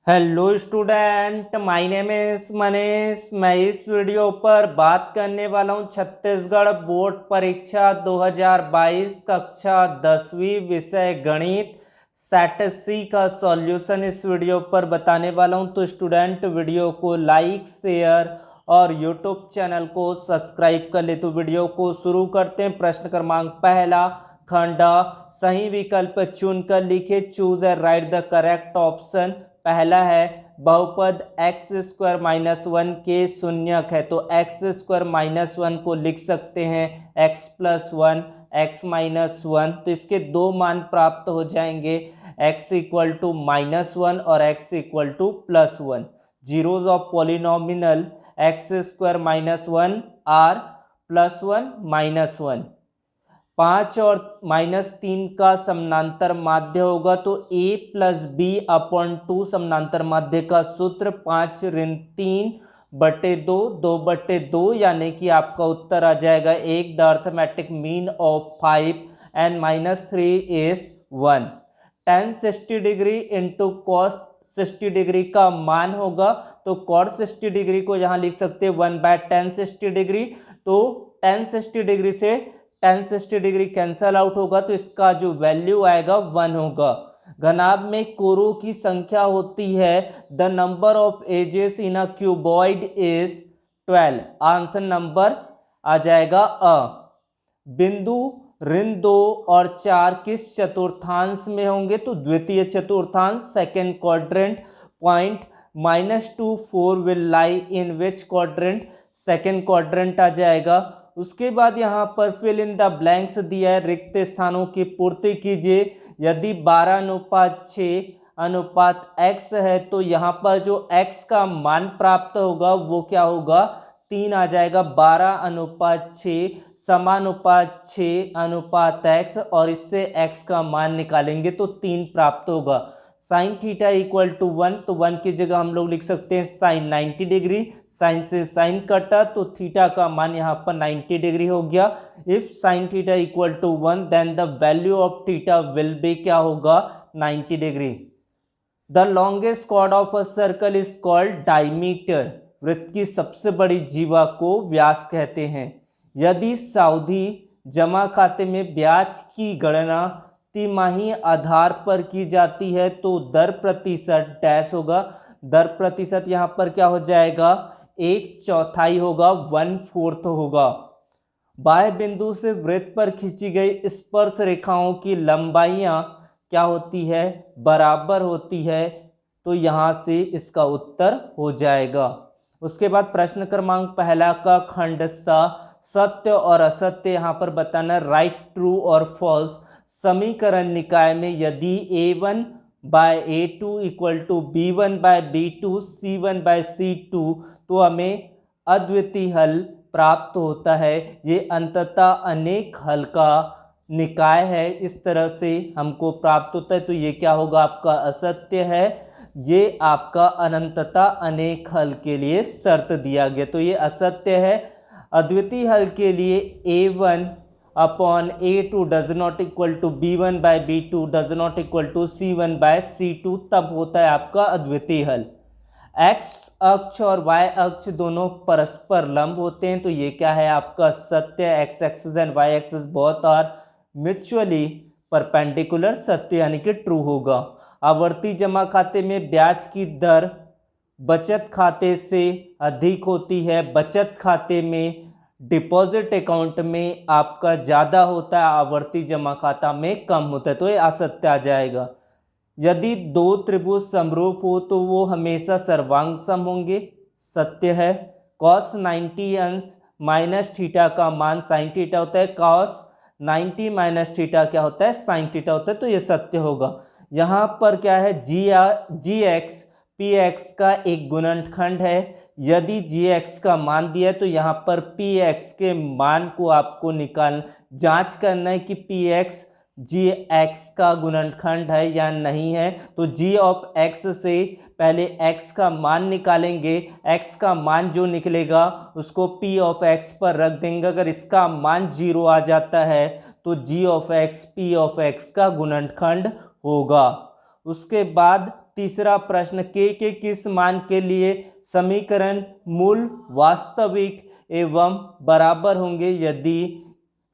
Hello student, my name is Manish. मैं इस video पर बात करने वाला हूं छत्तीसगढ़ बोर्ड परीक्षा 2022 कक्षा 10वीं विषय गणित सेट सी का सॉल्यूशन इस वीडियो पर बताने वाला हूं। तो स्टूडेंट वीडियो को लाइक शेयर और यूट्यूब चैनल को सब्सक्राइब कर ले। तो वीडियो को शुरू करते हैं। प्रश्न क्रमांक पहला, खंड सही विकल्प चुनकर लिखे। Choose a right the correct option. पहला है बहुपद एक्स स्क्वायर माइनस वन के शून्यक है, तो एक्स स्क्वायर माइनस वन को लिख सकते हैं x plus one, x minus one. तो इसके दो मान प्राप्त हो जाएंगे, x equal to minus one और x equal to plus one. Zeros of polynomial x square minus one are plus one minus one. 5 और -3 का समानांतर माध्य होगा, तो a प्लस बी अपॉन 2 समानांतर माध्य का सूत्र 5 ऋण 3 बटे 2 2 बटे 2, यानी कि आपका उत्तर आ जाएगा एक। The arithmetic mean of 5 and -3 is 1। tan 60 degree into cos 60 degree का मान होगा, तो cos 60 डिग्री को यहाँ लिख सकते हैं 1/tan 60 डिग्री। तो tan 60 डिग्री से tan 60 डिग्री कैंसल आउट होगा, तो इसका जो वैल्यू आएगा 1 होगा। घनाभ में कोरों की संख्या होती है, the number of edges in a cuboid is 12। Answer number आ जाएगा अ। बिंदु ऋण 2 और 4 किस चतुर्थांश में होंगे, तो द्वितीय चतुर्थांश, second quadrant. Point -2 4 will lie in which quadrant, second quadrant आ जाएगा। उसके बाद यहाँ पर फिल इन द ब्लैंक्स दिया है, रिक्त स्थानों की पूर्ति कीजिए। यदि 12:6 अनुपात x है, तो यहाँ पर जो x का मान प्राप्त होगा वो क्या होगा, 3 आ जाएगा। 12:6 समानुपात 6 अनुपात x, और इससे x का मान निकालेंगे तो 3 प्राप्त होगा। साइन थीटा इक्वल टू 1, तो 1 की जगह हम लोग लिख सकते हैं साइन 90 डिग्री। साइन से साइन कटा, तो थीटा का मान यहाँ पर 90 डिग्री हो गया। If sine theta equal to 1 then the value of theta will be क्या होगा, 90 degree. The longest chord of a circle is called diameter. वृत्त की सबसे बड़ी जीवा को व्यास कहते हैं। यदि सावधि जमा खाते में ब्याज की गणना तिमाही आधार पर की जाती है, तो दर प्रतिशत डैश होगा। दर प्रतिशत यहाँ पर क्या हो जाएगा, 1/4 होगा, 1/4 होगा। बाह्य बिंदु से वृत्त पर खींची गई स्पर्श रेखाओं की लंबाइयाँ क्या होती है, बराबर होती है। तो यहाँ से इसका उत्तर हो जाएगा। उसके बाद प्रश्न क्रमांक पहला का खंड सा, सत्य और असत्य यहाँ पर बताना, राइट ट्रू और फॉल्स। समीकरण निकाय में यदि a1/a2 equal to b1/b2 c1/c2, तो हमें अद्वितीय हल प्राप्त होता है। ये अंततः अनेक हल का निकाय है, इस तरह से हमको प्राप्त होता है। तो ये क्या होगा, आपका असत्य है। ये आपका अनंतता अनेक हल के लिए शर्त दिया गया, तो ये असत्य है। अद्वितीय हल के लिए a1/a2 does not equal to b1/b2 does not equal to c1/c2, तब होता है आपका अद्वितीय हल। एक्स अक्ष और वाई अक्ष दोनों परस्पर लंब होते हैं, तो ये क्या है आपका सत्य। X axis and Y axis both are mutually perpendicular, सत्य यानी कि ट्रू होगा। आवर्ती जमा खाते में ब्याज की दर बचत खाते से अधिक होती है। बचत खाते में डिपॉजिट अकाउंट में आपका ज़्यादा होता है, आवर्ती जमा खाता में कम होता है, तो ये असत्य आ जाएगा। यदि दो त्रिभुज समरूप हो तो वो हमेशा सर्वांग सम होंगे, सत्य है। cos 90 अंश माइनस थीटा का मान साइन थीटा होता है, cos 90 माइनस थीटा क्या होता है, साइन थीटा होता है, तो ये सत्य होगा। यहाँ पर क्या है, जी एक्स पी एक्स का एक गुणनखंड है। यदि जी एक्स का मान दिया है, तो यहाँ पर पी एक्स के मान को आपको जांच करना है कि पी एक्स जी एक्स का गुणनखंड है या नहीं है। तो जी ऑफ एक्स से पहले एक्स का मान निकालेंगे। एक्स का मान जो निकलेगा उसको पी ऑफ एक्स पर रख देंगे। अगर इसका मान 0 आ जाता है तो g of x p of x का गुणनखंड होगा। उसके बाद तीसरा प्रश्न, के किस मान के लिए समीकरण मूल वास्तविक एवं बराबर होंगे यदि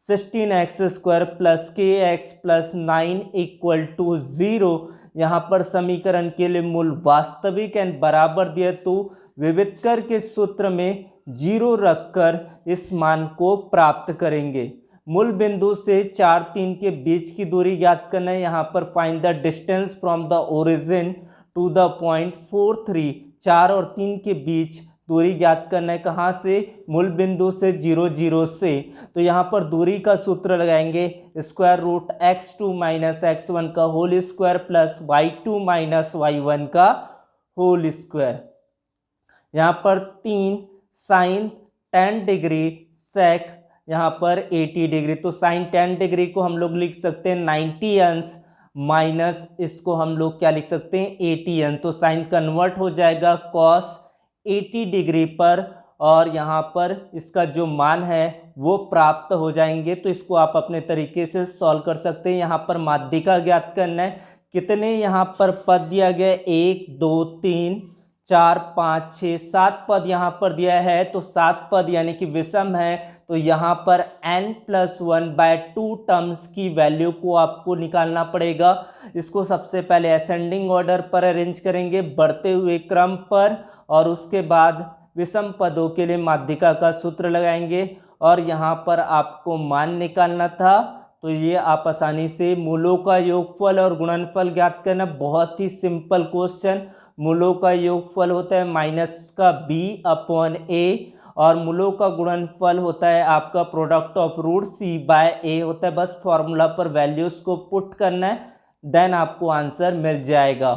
16x² plus kx plus 9 equal to 0। यहाँ पर समीकरण के लिए मूल वास्तविक एंड बराबर दिया तो विविधकर के सूत्र में 0 रखकर इस मान को प्राप्त करेंगे। मूल बिंदु से 4, 3 के बीच की दूरी ज्ञात करना है। यहाँ पर find the distance from the origin to the point 4, 3, 4 और 3 के बीच दूरी ज्ञात करना है। कहाँ से? मूल बिंदु से 0, 0 से। तो यहाँ पर दूरी का सूत्र लगाएंगे square root x2 minus x1 का whole square plus y2 minus y1 का होल स्क्वायर। यहाँ पर 3 साइन 10 डिग्री सेक यहाँ पर 80 डिग्री, तो साइन 10 डिग्री को हम लोग लिख सकते हैं 90 अंश माइनस इसको हम लोग क्या लिख सकते हैं 80 अंश, तो साइन कन्वर्ट हो जाएगा कॉस 80 डिग्री पर और यहाँ पर इसका जो मान है वो प्राप्त हो जाएंगे। तो इसको आप अपने तरीके से सॉल्व कर सकते हैं। यहाँ पर माध्यिका ज्ञात करना है। कितने यहाँ पर पद दिया गया? 1, 2, 3, 4, 5, 6, 7 पद यहाँ पर दिया है, तो 7 पद यानी कि विषम है। तो यहाँ पर n+1/2 टर्म्स की वैल्यू को आपको निकालना पड़ेगा। इसको सबसे पहले असेंडिंग ऑर्डर पर अरेंज करेंगे, बढ़ते हुए क्रम पर, और उसके बाद विषम पदों के लिए माध्यिका का सूत्र लगाएंगे और यहाँ पर आपको मान निकालना था। तो ये आप आसानी से मूलों का योगफल और गुणनफल ज्ञात करना, बहुत ही सिंपल क्वेश्चन। मूलों का योगफल होता है माइनस का b/a और मूलों का गुणनफल होता है आपका प्रोडक्ट ऑफ रूट c/a होता है। बस फॉर्मूला पर वैल्यूज को पुट करना है, देन आपको आंसर मिल जाएगा।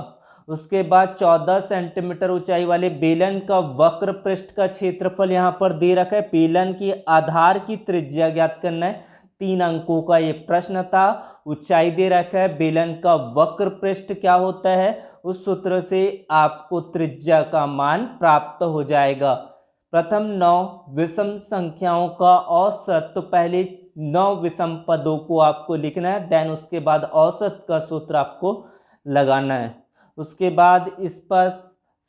उसके बाद 14 सेंटीमीटर ऊंचाई वाले बेलन का वक्र पृष्ठ का क्षेत्रफल यहाँ पर दे रखा है। बेलन की आधार की त्रिज्या ज्ञात करना है। 3 अंकों का ये प्रश्न था। ऊंचाई दे रखा है, बेलन का वक्र पृष्ठ क्या होता है, उस सूत्र से आपको त्रिज्या का मान प्राप्त हो जाएगा। प्रथम 9 विषम संख्याओं का औसत, तो पहले 9 विषम पदों को आपको लिखना है, देन उसके बाद औसत का सूत्र आपको लगाना है। उसके बाद इस पर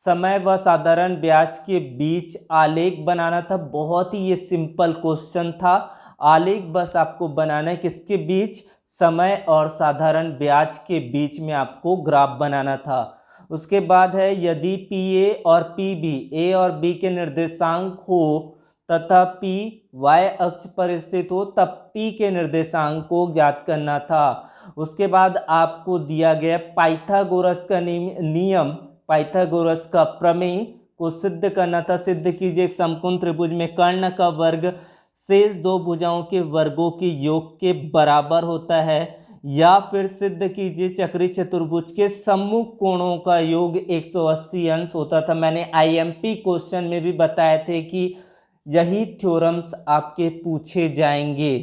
समय व साधारण ब्याज के बीच आलेख बनाना था। बहुत ही ये सिंपल क्वेश्चन था। आलेख बस आपको बनाना है किसके बीच? समय और साधारण ब्याज के बीच में आपको ग्राफ बनाना था। उसके बाद है यदि PA और PB A और B के निर्देशांक हो तथा P y अक्ष पर स्थित हो तब P के निर्देशांक को ज्ञात करना था। उसके बाद आपको दिया गया पाइथागोरस का नियम, पाइथागोरस का प्रमेय को सिद्ध करना था। सिद्ध कीजिए एक समकोण त्रिभुज में कर्ण का वर्ग शेष 2 भुजाओं के वर्गों के योग के बराबर होता है, या फिर सिद्ध कीजिए चक्रीय चतुर्भुज के सम्मुख कोणों का योग 180 अंश होता था। मैंने IMP क्वेश्चन में भी बताए थे कि यही थ्योरम्स आपके पूछे जाएंगे।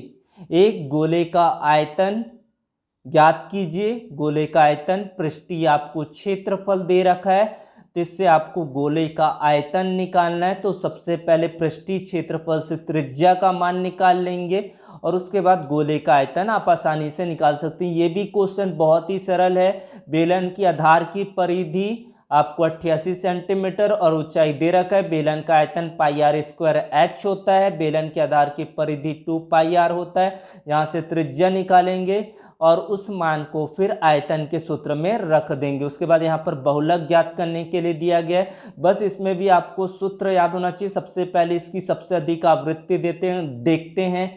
एक गोले का आयतन ज्ञात कीजिए। गोले का आयतन, पृष्ठीय आपको क्षेत्रफल दे रखा है, तो इससे आपको गोले का आयतन निकालना है। तो सबसे पहले पृष्ठीय क्षेत्रफल से त्रिज्या का मान निकाल लेंगे और उसके बाद गोले का आयतन आप आसानी से निकाल सकते हैं। ये भी क्वेश्चन बहुत ही सरल है। बेलन की आधार की परिधि आपको 88 सेंटीमीटर और ऊंचाई दे रखा है। बेलन का आयतन πr² होता है। बेलन के आधार की परिधि 2πr होता है। यहाँ से त्रिज्या निकालेंगे और उस मान को फिर आयतन के सूत्र में रख देंगे। उसके बाद यहाँ पर बहुलक ज्ञात करने के लिए दिया गया है। बस इसमें भी आपको सूत्र याद होना चाहिए। सबसे पहले इसकी सबसे अधिक आवृत्ति देखते हैं,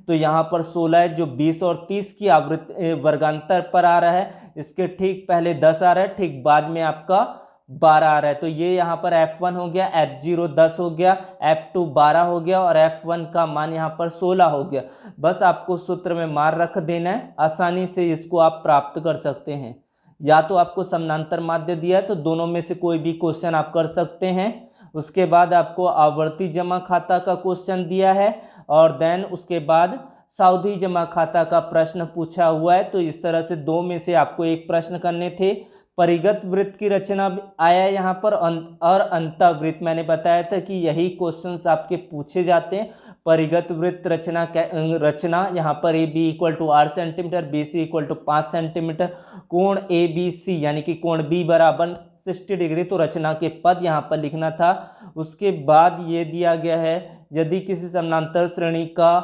तो यहाँ पर 16 है, जो 20 और 30 की आवृत्ति वर्गांतर पर आ रहा है। इसके ठीक पहले 10 आ रहा है, ठीक बाद में आपका 12 आ रहा है। तो ये यहाँ पर F1 हो गया, F0 10 हो गया, F2 12 हो गया और F1 का मान यहाँ पर 16 हो गया। बस आपको सूत्र में मार रख देना है, आसानी से इसको आप प्राप्त कर सकते हैं। या तो आपको समानांतर माध्य दिया है तो दोनों में से कोई भी क्वेश्चन आप कर सकते हैं। उसके बाद आपको आवर्ती जमा खाता का क्वेश्चन दिया है और देन उसके बाद सावधि जमा खाता का प्रश्न पूछा हुआ है। तो इस तरह से 2 में से आपको एक प्रश्न करने थे। परिगत वृत्त की रचना भी आया यहाँ पर, और अंतःवृत्त। मैंने बताया था कि यही क्वेश्चंस आपके पूछे जाते हैं। परिगत वृत्त रचना यहाँ पर A B equal to 8 centimetre, B C equal to 5 centimetre, कोण ए बी सी यानी कि कोण बी बराबर 60 डिग्री, तो रचना के पद यहाँ पर लिखना था। उसके बाद ये दिया गया है, यदि किसी समानांतर श्रेणी का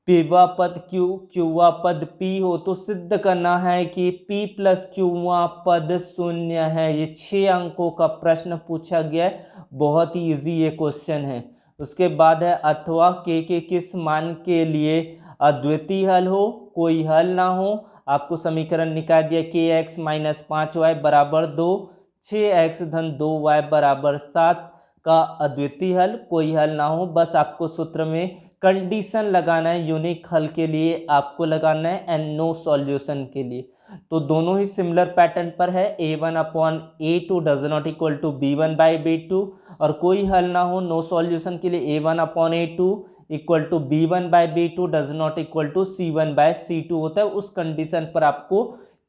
पीवा पद क्यू, क्यूवा पद पी हो तो सिद्ध करना है कि पी प्लस क्यूवा पद शून्य है। ये 6 अंकों का प्रश्न पूछा गया है, बहुत ही इजी ये क्वेश्चन है। उसके बाद है अथवा के किस मान के लिए अद्वितीय हल हो, कोई हल ना हो। आपको समीकरण निकाल दिया, के एक्स माइनस 5y बराबर 2, 6x धन 2y बराबर 7 का अद्वितीय हल, कोई हल ना हो। बस आपको सूत्र में कंडीशन लगाना है, यूनिक हल के लिए आपको लगाना है एंड नो सॉल्यूशन के लिए। तो दोनों ही सिमिलर पैटर्न पर है, a1/a2 does not equal to b1/b2, और कोई हल ना हो नो सॉल्यूशन के लिए a1/a2 equal to b1/b2 does not equal to c1/c2 होता है। उस कंडीशन पर आपको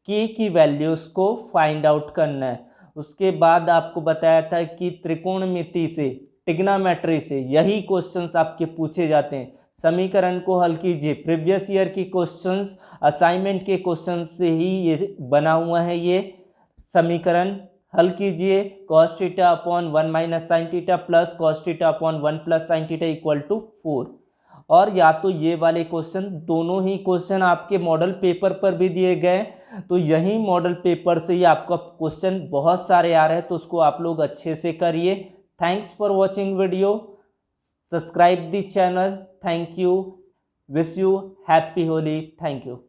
k की वैल्यूज को फाइंड आउट करना है। उसके बाद आपको बताया था कि त्रिकोणमिति से, ट्रिग्नोमेट्री से यही क्वेश्चंस आपके पूछे जाते हैं। समीकरण को हल कीजिए, प्रीवियस ईयर की क्वेश्चंस, असाइनमेंट के क्वेश्चंस से ही ये बना हुआ है। ये समीकरण हल कीजिए, cos theta upon 1 minus sine theta plus cos theta upon 1 plus sine theta equal to 4। और या तो ये वाले क्वेश्चन, दोनों ही क्वेश्चन आपके मॉडल पेपर पर भी दिए गए, तो यही मॉडल पेपर से ही आपका क्वेश्चन बहुत सारे आ रहे हैं, तो उसको आप लोग अच्छे से करिए। Thanks for watching video. Subscribe the channel. Thank you. Wish you happy Holi. Thank you.